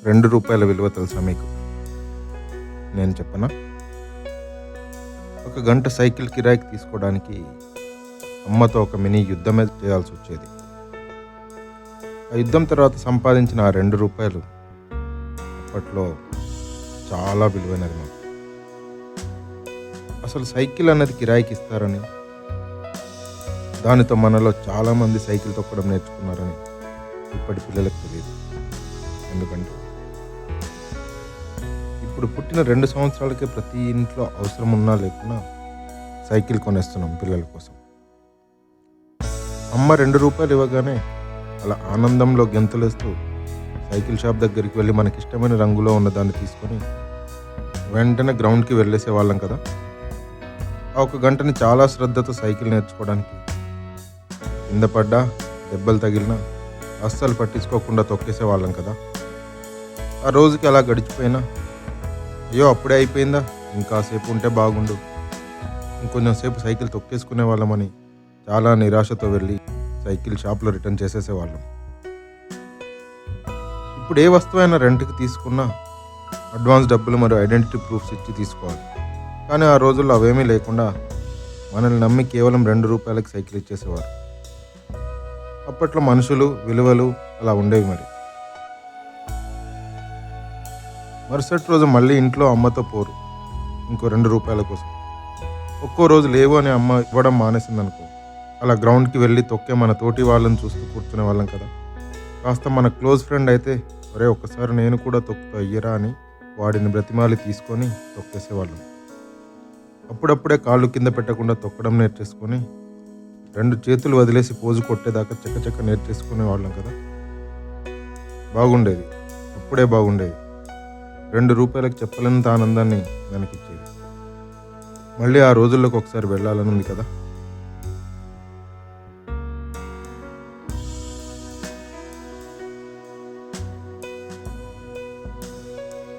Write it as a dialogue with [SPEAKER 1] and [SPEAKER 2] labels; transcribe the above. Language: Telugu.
[SPEAKER 1] రూ. 2 విలువ తెలుసా మీకు? నేను చెప్పనా? ఒక గంట సైకిల్ కిరాయికి తీసుకోవడానికి అమ్మతో ఒక మినీ యుద్ధమే చేయాల్సి వచ్చేది. ఆ యుద్ధం తర్వాత సంపాదించిన ఆ రూ. 2 అప్పట్లో చాలా విలువైనది మాకు. అసలు సైకిల్ అన్నది కిరాయికి ఇస్తారని, దానితో మనలో చాలామంది సైకిల్ తొక్కడం నేర్చుకున్నారని ఇప్పటి పిల్లలకు తెలియదు. ఎందుకంటే ఇప్పుడు పుట్టిన 2 సంవత్సరాలకే ప్రతి ఇంట్లో అవసరం ఉన్నా లేకున్నా సైకిల్ కొనేస్తున్నాం పిల్లల కోసం. అమ్మ రూ. 2 ఇవ్వగానే అలా ఆనందంలో గెంతులేస్తూ సైకిల్ షాప్ దగ్గరికి వెళ్ళి మనకిష్టమైన రంగులో ఉన్న దాన్ని తీసుకొని వెంటనే గ్రౌండ్కి వెళ్ళేసే వాళ్ళం కదా. ఆ ఒక గంటని చాలా శ్రద్ధతో సైకిల్ నేర్చుకోవడానికి, కింద పడ్డా దెబ్బలు తగిలినా అస్సలు పట్టించుకోకుండా తొక్కేసే వాళ్ళం కదా. ఆ రోజుకి అలా గడిచిపోయినా, అయ్యో అప్పుడే అయిపోయిందా, ఇంకాసేపు ఉంటే బాగుండు, ఇంకొంచెం సేపు సైకిల్ తొక్కేసుకునే వాళ్ళమని చాలా నిరాశతో వెళ్ళి సైకిల్ షాప్లో రిటర్న్ చేసేసేవాళ్ళం. ఇప్పుడు ఏ వస్తువైనా రెంట్కి తీసుకున్నా అడ్వాన్స్ డబ్బులు మరియు ఐడెంటిటీ ప్రూఫ్స్ ఇచ్చి తీసుకోవాలి. కానీ ఆ రోజుల్లో అవేమీ లేకుండా మనల్ని నమ్మి కేవలం రూ. 2 సైకిల్ ఇచ్చేసేవారు. అప్పట్లో మనుషులు, విలువలు అలా ఉండేవి. మరుసటి రోజు మళ్ళీ ఇంట్లో అమ్మతో పోరు, ఇంకో రూ. 2 కోసం. ఒక్కో రోజు లేవు అని అమ్మ ఇవ్వడం మానేసిందనుకో, అలా గ్రౌండ్కి వెళ్ళి తొక్కే మన తోటి వాళ్ళని చూస్తూ కూర్చునే వాళ్ళం కదా. కాస్త మన క్లోజ్ ఫ్రెండ్ అయితే, ఒరే ఒక్కసారి నేను కూడా తొక్కుతా అయ్యరా అని వాడిని బ్రతిమాలి తీసుకొని తొక్కేసేవాళ్ళం. అప్పుడప్పుడే కాళ్ళు కింద పెట్టకుండా తొక్కడం నేర్చేసుకొని 2 చేతులు వదిలేసి పోజు కొట్టేదాకా చక్కచక్క నేర్చేసుకునే వాళ్ళం కదా. బాగుండేది, అప్పుడే బాగుండేది. రూ. 2 చెప్పలేనంత ఆనందాన్ని మనకిచ్చేది. మళ్ళీ ఆ రోజుల్లోకి ఒకసారి వెళ్ళాలని ఉంది కదా.